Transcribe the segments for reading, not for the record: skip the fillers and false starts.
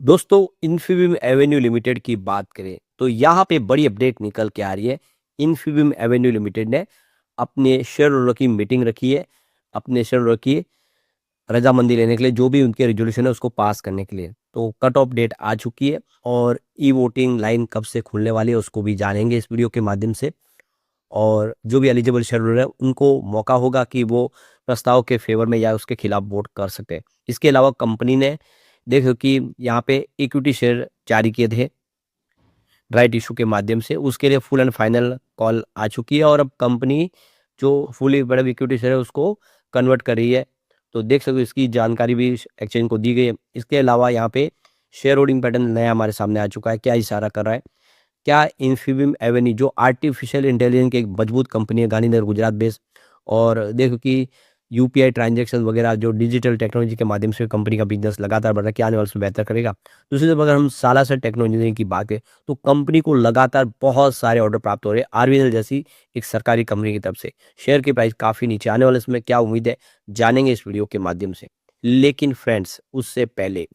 दोस्तों, Infibeam Avenue limited की बात करें तो यहाँ पे बड़ी अपडेट निकल के आ रही है। इन्फीबीम एवेन्यू लिमिटेड ने अपने शेयर होल्डर की मीटिंग रखी है, अपने शेयर होल्डर की रजामंदी लेने के लिए, जो भी उनके रेजोल्यूशन है उसको पास करने के लिए। तो कट ऑफ डेट आ चुकी है और ई वोटिंग लाइन कब से खुलने वाली है उसको भी जानेंगे इस वीडियो के माध्यम से। और जो भी एलिजिबल शेयर होल्डर है उनको मौका होगा कि वो प्रस्ताव के फेवर में या उसके खिलाफ वोट कर सकते हैं। इसके अलावा कंपनी ने देखो कि यहाँ पे इक्विटी शेयर जारी किए थे राइट इशू के माध्यम से, उसके लिए फुल एंड फाइनल कॉल आ चुकी है और अब कंपनी जो फुली बड़ा इक्विटी शेयर है उसको कन्वर्ट कर रही है। तो देख सकते हो इसकी जानकारी भी एक्सचेंज को दी गई है। इसके अलावा यहाँ पे शेयर होल्डिंग पैटर्न नया हमारे सामने आ चुका है। क्या इशारा कर रहा है? क्या इन्फीबीम एवेन्यू जो आर्टिफिशियल इंटेलिजेंस की एक मजबूत कंपनी है गांधीनगर गुजरात बेस्ड, और देखो कि यूपीआई ट्रांजैक्शन वगैरह जो डिजिटल टेक्नोलॉजी के माध्यम से कंपनी का बिजनेस लगातार बढ़ रहा है, क्या आने वाले समय बेहतर करेगा। दूसरी तरफ अगर हम सालासर टेक्नोलॉजी की बात करें तो कंपनी को लगातार बहुत सारे ऑर्डर प्राप्त हो रहे हैं आरवीएनएल जैसी एक सरकारी कंपनी की तरफ से। शेयर की प्राइस काफ़ी नीचे, आने वाले समय क्या उम्मीद है जानेंगे इस वीडियो के माध्यम से। लेकिन फ्रेंड्स, उससे पहले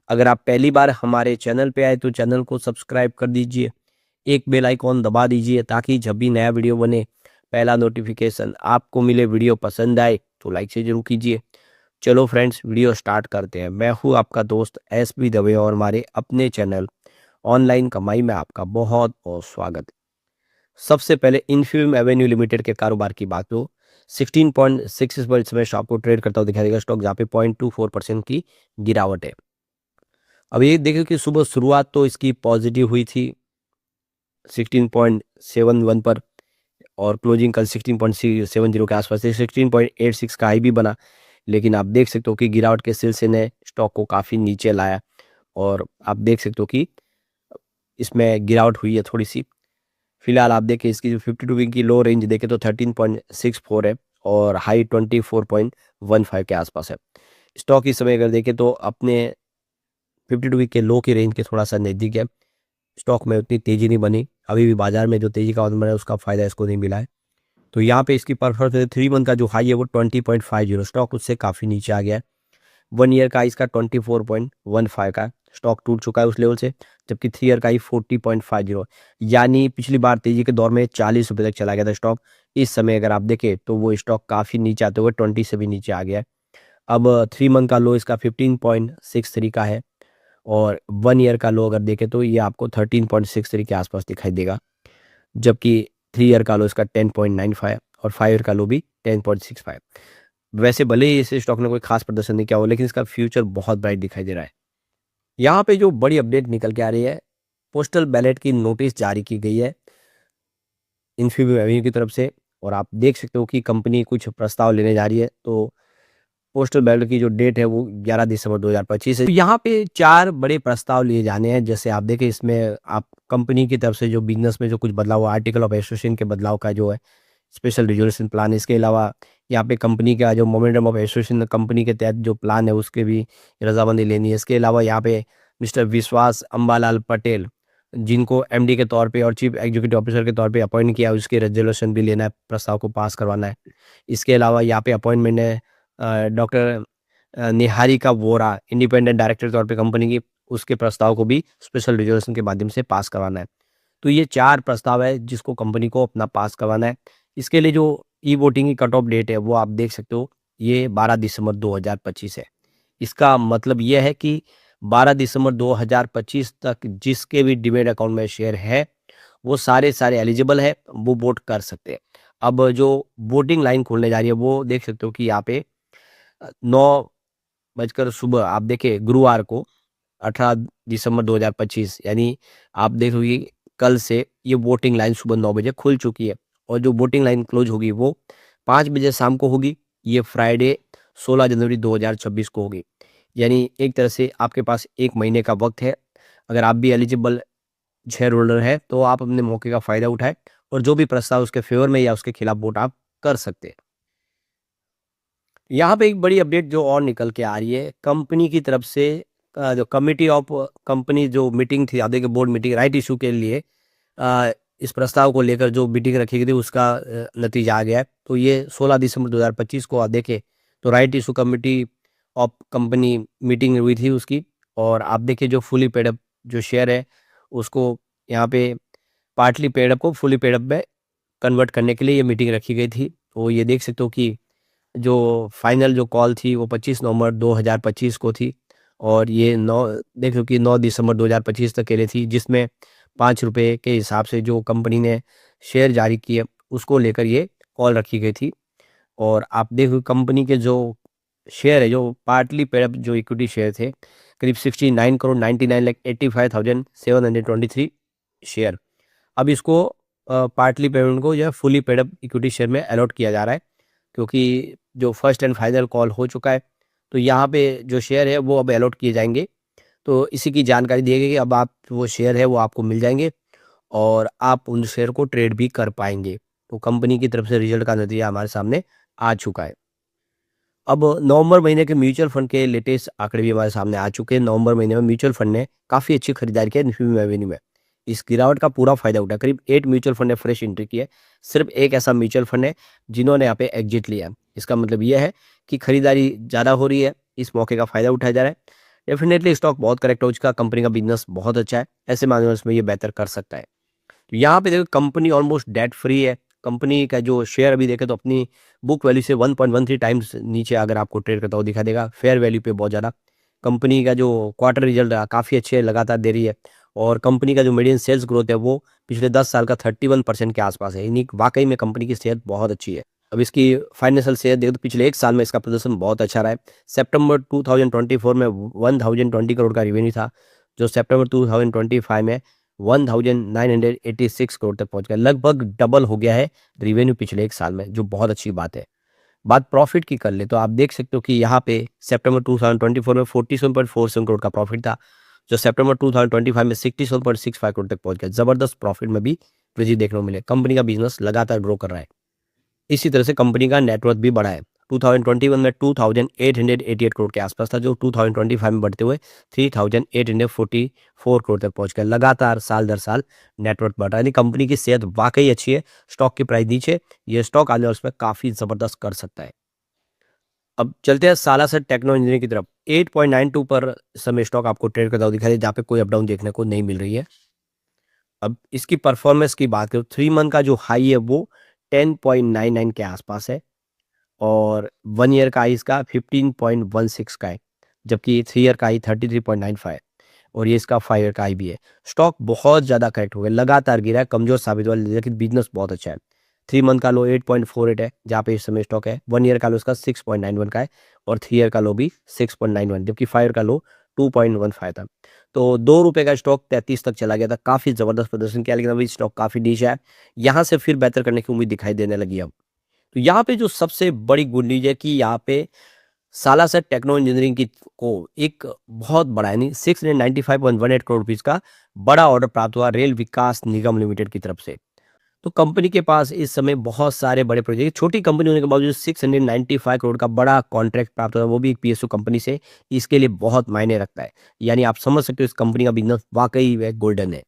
अगर आप पहली बार हमारे चैनल पे आए तो चैनल को सब्सक्राइब कर दीजिए, एक बेल आइकॉन दबा दीजिए ताकि जब भी नया वीडियो बने पहला नोटिफिकेशन आपको मिले। वीडियो पसंद आए तो लाइक से जरूर कीजिए। चलो फ्रेंड्स, वीडियो स्टार्ट करते हैं। मैं हूँ आपका दोस्त एस बी दवे और हमारे अपने चैनल ऑनलाइन कमाई में आपका बहुत बहुत स्वागत है। सबसे पहले इन्फीबीम एवेन्यू लिमिटेड के कारोबार की बात हो, 16.6 पर इस समय शॉप को ट्रेड करता हुआ दिखाई देगा स्टॉक, जहाँ पे 0.24% की गिरावट है। अब ये देखिए कि सुबह शुरुआत तो इसकी पॉजिटिव हुई थी 16.71 पर, और क्लोजिंग कल 16.70 के आसपास है। 16.86 का हाई भी बना, लेकिन आप देख सकते हो कि गिरावट के सिलसिले ने स्टॉक को काफ़ी नीचे लाया। और आप देख सकते हो कि इसमें गिरावट हुई है थोड़ी सी। फिलहाल आप देखें इसकी जो 52 वीक की लो रेंज देखें तो 13.64 है और हाई 24.15 के आसपास है। स्टॉक इस समय अगर देखें तो अपने 52 वीक के लो की रेंज के थोड़ा सा नज़दीक है। स्टॉक में उतनी तेज़ी नहीं बनी, अभी भी बाजार में जो तेज़ी का आगमन है उसका फ़ायदा इसको नहीं मिला है। तो यहाँ पे इसकी परफॉर्मेंस 3 मंथ का जो हाई है वो 20.50, स्टॉक उससे काफ़ी नीचे आ गया है। 1 ईयर का इसका 24.15 का स्टॉक टूट चुका है उस लेवल से, जबकि 3 ईयर का ही 40.50, यानी पिछली बार तेजी के दौर में 40 रुपये तक चला गया था स्टॉक। इस समय अगर आप देखें तो वो स्टॉक काफ़ी नीचे आते हुए 20 से भी नीचे आ गया है। अब 3 मंथ का लो इसका 15.63 का है और 1 ईयर का लो अगर देखें तो ये आपको 13.63 के आसपास दिखाई देगा, जबकि 3 ईयर का लो इसका 10.95 और 5 ईयर का लो भी 10.65। वैसे भले ही इस स्टॉक ने कोई खास प्रदर्शन नहीं किया हो, लेकिन इसका फ्यूचर बहुत ब्राइट दिखाई दे रहा है। यहाँ पे जो बड़ी अपडेट निकल के आ रही है, पोस्टल बैलेट की नोटिस जारी की गई है इन्फीबीम एवेन्यू की तरफ से, और आप देख सकते हो कि कंपनी कुछ प्रस्ताव लेने जा रही है। तो पोस्टल बैलेट की जो डेट है वो 11 दिसंबर 2025 है। तो यहाँ पे 4 बड़े प्रस्ताव लिए जाने हैं। जैसे आप देखें इसमें आप कंपनी की तरफ से जो बिजनेस में जो कुछ बदलाव हुआ, आर्टिकल ऑफ एसोसिएशन के बदलाव का जो है स्पेशल रिजोल्यूशन प्लान। इसके अलावा यहाँ पे कंपनी का जो मोमेंटम ऑफ एसोसिएशन कंपनी के तहत जो प्लान है उसके भी रजामंदी लेनी है। इसके अलावा यहाँ पे मिस्टर विश्वास अम्बालाल पटेल, जिनको एमडी के तौर पे और चीफ एग्जीक्यूटिव ऑफिसर के तौर पे अपॉइंट किया है, उसके रेजोल्यूशन भी लेना है, प्रस्ताव को पास करवाना है। इसके अलावा यहाँ पे अपॉइंटमेंट है doctor Niharika Vora, independent director के तौर पे कंपनी की, उसके प्रस्ताव को भी स्पेशल रिजोल्यूशन के माध्यम से पास करवाना है। तो ये 4 प्रस्ताव है जिसको कंपनी को अपना पास करवाना है। इसके लिए जो ई वोटिंग की कट ऑफ डेट है वो आप देख सकते हो, ये 12 दिसंबर 2025 है। इसका मतलब ये है कि 12 दिसंबर 2025 तक जिसके भी डीमैट अकाउंट में शेयर है वो सारे एलिजिबल है, वो वोट कर सकते हैं। अब जो वोटिंग लाइन खोलने जा रही है वो देख सकते हो कि यहाँ पे 9 बजकर सुबह आप देखें गुरुवार को 18 दिसंबर 2025, यानी आप देखोगे कल से ये वोटिंग लाइन सुबह 9 बजे खुल चुकी है और जो वोटिंग लाइन क्लोज होगी वो 5 बजे शाम को होगी। ये फ्राइडे 16 जनवरी 2026 को होगी, यानी एक तरह से आपके पास 1 महीने का वक्त है। अगर आप भी एलिजिबल शेयर होल्डर है तो आप अपने मौके का फ़ायदा उठाएं और जो भी प्रस्ताव उसके फेवर में या उसके खिलाफ वोट आप कर सकते हैं। यहाँ पे एक बड़ी अपडेट जो और निकल के आ रही है कंपनी की तरफ से, जो कमिटी ऑफ कंपनी जो मीटिंग थी, आगे के बोर्ड मीटिंग राइट इशू के लिए, अ, इस प्रस्ताव को लेकर जो मीटिंग रखी गई थी उसका नतीजा आ गया है। तो ये 16 दिसंबर 2025 को आप देखें तो right issue committee of company meeting हुई थी उसकी, और आप देखिए जो फुली पेड अप जो शेयर है उसको यहाँ पे पार्टली पेड अप को फुली पेड अप में कन्वर्ट करने के लिए ये मीटिंग रखी गई थी। तो ये देख सकते हो कि जो फाइनल जो कॉल थी वो 25 नवंबर 2025 को थी और ये 9 देख लो कि 9 दिसंबर 2025 तक के लिए थी, जिसमें ₹5 के हिसाब से जो कंपनी ने शेयर जारी किए उसको लेकर ये कॉल रखी गई थी। और आप देखो कंपनी के जो शेयर है, जो पार्टली पेड अप जो इक्विटी शेयर थे, करीब 69 करोड़ 99,85,723 शेयर। अब इसको पार्टली पेमेंट को या fully paid up equity share में अलॉट किया जा रहा है, क्योंकि जो फर्स्ट एंड फाइनल कॉल हो चुका है। तो यहाँ पे जो शेयर है वो अब अलॉट किए जाएंगे। तो इसी की जानकारी दी गई कि अब आप वो शेयर है वो आपको मिल जाएंगे और आप उन शेयर को ट्रेड भी कर पाएंगे। तो कंपनी की तरफ से रिजल्ट का नतीजा हमारे सामने आ चुका है। अब नवंबर महीने के म्यूचुअल फंड के लेटेस्ट आंकड़े भी हमारे सामने आ चुके हैं। नवंबर महीने में म्यूचुअल फंड ने काफ़ी अच्छी खरीदारी की है निफ्टी रेवेन्यू में। इस गिरावट का पूरा फायदा उठा करीब 8 म्यूचुअल फंड ने फ्रेश एंट्री की है। सिर्फ एक ऐसा म्यूचुअल फंड है जिन्होंने यहाँ पे एग्जिट लिया है। इसका मतलब यह है कि खरीदारी ज़्यादा हो रही है, इस मौके का फायदा उठाया जा रहा है। डेफिनेटली स्टॉक बहुत करेक्ट हो चुका, कंपनी का बिजनेस बहुत अच्छा है, ऐसे मामले में ये बेहतर कर सकता है। तो यहाँ पे देखो कंपनी ऑलमोस्ट डेट फ्री है। कंपनी का जो शेयर अभी देखे तो अपनी बुक वैल्यू से 1.13 टाइम्स नीचे अगर आपको ट्रेड करता हुआ दिखा देगा, फेयर वैल्यू पे बहुत ज़्यादा। कंपनी का जो क्वार्टर रिजल्ट काफ़ी अच्छे लगातार दे रही है और कंपनी का जो मीडियन सेल्स ग्रोथ है वो पिछले 10 साल का 31% के आसपास है, यानी वाकई में कंपनी की सेहत बहुत अच्छी है। अब इसकी फाइनेंशियल सेहत देखो तो पिछले एक साल में इसका प्रदर्शन बहुत अच्छा रहा है। सितंबर 2024 में 1020 करोड़ का रिवेन्यू था, जो सितंबर 2025 में 1986 करोड़ तक पहुंच गया, लगभग डबल हो गया है रिवेन्यू पिछले एक साल में, जो बहुत अच्छी बात है। बात प्रॉफिट की कर ले तो आप देख सकते हो कि यहाँ पे सितंबर 2024 में 47.47 करोड़ का प्रॉफिट था, जो सितंबर 2025 में 67.65 करोड़ तक पहुंच गया। जबरदस्त प्रॉफिट में भी वृद्धि देखने को मिले। कंपनी का बिजनेस लगातार ग्रो कर रहा है। इसी तरह से कंपनी का नेटवर्थ भी बढ़ा है। 2021 में 2888 करोड़ के आसपास था, जो 2025 में बढ़ते हुए 3844 करोड़ तक पहुंच गया। लगातार साल दर साल नेटवर्थ बढ़ रहा है, यानी कंपनी की सेहत वाकई अच्छी है। स्टॉक की प्राइस नीचे, ये स्टॉक आने वाले उसमें काफी जबरदस्त कर सकता है। अब चलते हैं सालासर टेक्नो इंजीनियरिंग की तरफ। 8.92 पर समय स्टॉक आपको ट्रेड करता हुआ दिखाई दे, जहाँ पे कोई अप डाउन देखने को नहीं मिल रही है। अब इसकी परफॉर्मेंस की बात करें, 3 मंथ का जो हाई है वो 10.99 के आसपास है और 1 ईयर का हाई इसका 15.16 का है, जबकि 3 ईयर का हाई 33.95 और ये इसका 5 ईयर का हाई भी है। स्टॉक बहुत ज़्यादा करेक्ट हो गया, लगातार गिरा है, कमजोर साबित हुआ, लेकिन बिजनेस बहुत अच्छा है। 3 मंथ का लो 8.48 है, जहाँ पे इस समय स्टॉक है। 1 ईयर का लो इसका 6.91 का है और 3 ईयर का लो भी 6.91, जबकि 5 ईयर का लो 2.15 था। तो ₹2 का स्टॉक 33 तक चला गया था, काफ़ी ज़बरदस्त प्रदर्शन किया, लेकिन अभी स्टॉक काफ़ी नीचे है। यहाँ से फिर बेहतर करने की उम्मीद दिखाई देने लगी अब। तो यहाँ पे जो सबसे बड़ी गुड न्यूज़ है कि यहाँ पे सालासर टेक्नो इंजीनियरिंग की को एक बहुत बड़ा यानी 695.18 करोड़ रुपीस का बड़ा ऑर्डर प्राप्त हुआ रेल विकास निगम लिमिटेड की तरफ से। तो कंपनी के पास इस समय बहुत सारे बड़े प्रोजेक्ट, छोटी कंपनी होने के बावजूद 695 करोड़ का बड़ा कॉन्ट्रैक्ट प्राप्त हुआ, वो भी एक पीएसयू कंपनी से। इसके लिए बहुत मायने रखता है, यानी आप समझ सकते हो इस कंपनी का बिजनेस वाकई में गोल्डन है।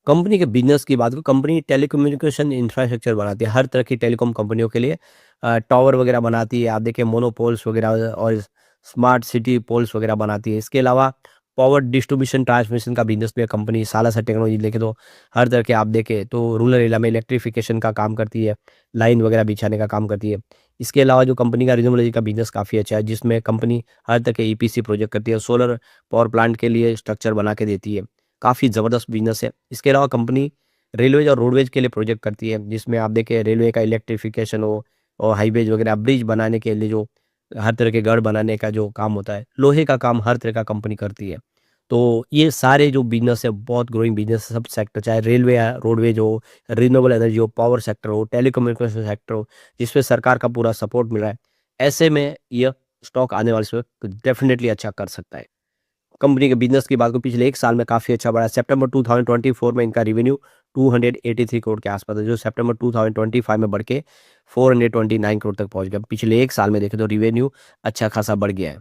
कंपनी के बिजनेस की बात करूँ, कंपनी टेलीकम्युनिकेशन इंफ्रास्ट्रक्चर बनाती है हर तरह की टेलीकॉम कंपनियों के लिए। टावर वगैरह बनाती है, आप देखिए मोनोपोल्स वगैरह और स्मार्ट सिटी पोल्स वगैरह बनाती है। इसके अलावा पावर डिस्ट्रीब्यूशन ट्रांसमिशन का बिजनेस भी है कंपनी। सालासर टेक्नोलॉजी देखें तो हर तरह के आप देखें तो रूरल एरिया में इलेक्ट्रिफिकेशन का काम करती है, लाइन वगैरह बिछाने का काम करती है। इसके अलावा जो कंपनी का रिन्यूएबल का बिजनेस काफ़ी अच्छा है, जिसमें कंपनी हर तरह के ईपीसी प्रोजेक्ट करती है, सोलर पावर प्लांट के लिए स्ट्रक्चर बना के देती है। काफ़ी ज़बरदस्त बिजनेस है। इसके अलावा कंपनी रेलवेज और रोडवेज के लिए प्रोजेक्ट करती है, जिसमें आप देखें रेलवे का इलेक्ट्रिफिकेशन हो और हाईवेज वगैरह ब्रिज बनाने के लिए जो हर तरह के गढ़ बनाने का जो काम होता है, लोहे का काम हर तरह का कंपनी करती है। तो ये सारे जो बिजनेस है बहुत ग्रोइंग बिजनेस है, सब सेक्टर, चाहे रेलवे है, रोडवेज हो, रिन्यूएबल एनर्जी हो, पावर सेक्टर हो, टेलीकम्युनिकेशन सेक्टर हो, जिसपे सरकार का पूरा सपोर्ट मिल रहा है। ऐसे में यह स्टॉक आने वाले समय डेफिनेटली अच्छा कर सकता है। कंपनी के बिजनेस की बात करूँ, पिछले एक साल में काफ़ी अच्छा बढ़ा है। सितंबर 2024 में इनका रेवेन्यू 283 करोड़ के आसपास है, जो सितंबर 2025 में बढ़ के 429 करोड़ तक पहुंच गया। पिछले एक साल में देखें तो रेवेन्यू अच्छा खासा बढ़ गया है।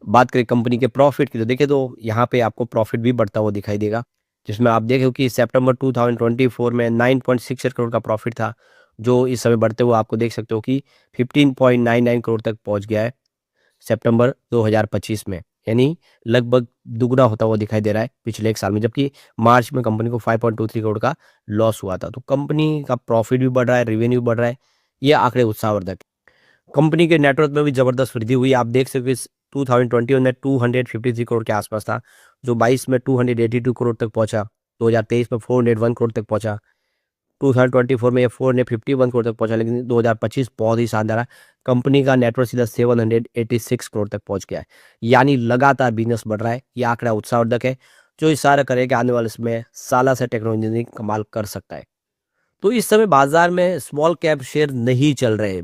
बात करें कंपनी के प्रॉफिट की तो देखें तो यहाँ पे आपको प्रॉफिट भी बढ़ता हुआ दिखाई देगा, जिसमें आप देखें कि सितंबर 2024 में 9.68 करोड़ का प्रॉफिट था, जो इस समय बढ़ते हुए आपको देख सकते हो कि 15.99 करोड़ तक पहुंच गया है सितंबर 2025 में। यानी लगभग दुगना होता हुआ दिखाई दे रहा है पिछले 1 साल में, जबकि मार्च में कंपनी को 5.23 करोड़ का लॉस हुआ था। तो कंपनी का प्रॉफिट भी बढ़ रहा है, रेवेन्यू बढ़ रहा है, ये आंकड़े उत्साहवर्धक हैं। कंपनी के नेटवर्थ में भी जबरदस्त वृद्धि हुई। आप देख सकते हो इस 2021 में 253 करोड़ के आसपास था, जो 22 में 282 करोड़ तक पहुंचा, 2023 में 401 करोड़ तक पहुंचा, 2024 में ये 451 करोड़ तक पहुंचा, लेकिन 2025 बहुत ही शानदार है। कंपनी का नेटवर्थ सीधा 786 करोड़ तक पहुंच गया है, यानी लगातार बिजनेस बढ़ रहा है। ये आंकड़ा उत्साहवर्धक है, जो इशारा करे कि आने वाले समय साला से टेक्नोलॉजी कमाल कर सकता है। तो इस समय बाजार में स्मॉल कैप शेयर नहीं चल रहे।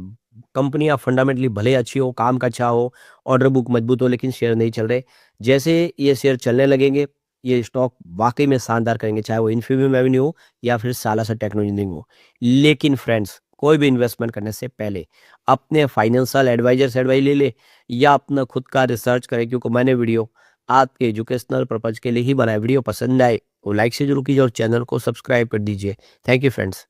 कंपनियां फंडामेंटली भले अच्छी हो, काम का अच्छा हो, ऑर्डर बुक मजबूत हो, लेकिन शेयर नहीं चल रहे। जैसे ये शेयर चलने लगेंगे, ये स्टॉक वाकई में शानदार करेंगे, चाहे वो इन्फीबियम एवेन्यू हो या फिर सालासर टेक्नोलॉजी हो। लेकिन फ्रेंड्स, कोई भी इन्वेस्टमेंट करने से पहले अपने फाइनेंशियल एडवाइजर से एडवाइस ले ले या अपना खुद का रिसर्च करें, क्योंकि मैंने वीडियो आपके एजुकेशनल पर्पज के लिए ही बनाया। वीडियो पसंद आए तो लाइक से जरूर कीजिए और चैनल को सब्सक्राइब कर दीजिए। Thank you friends.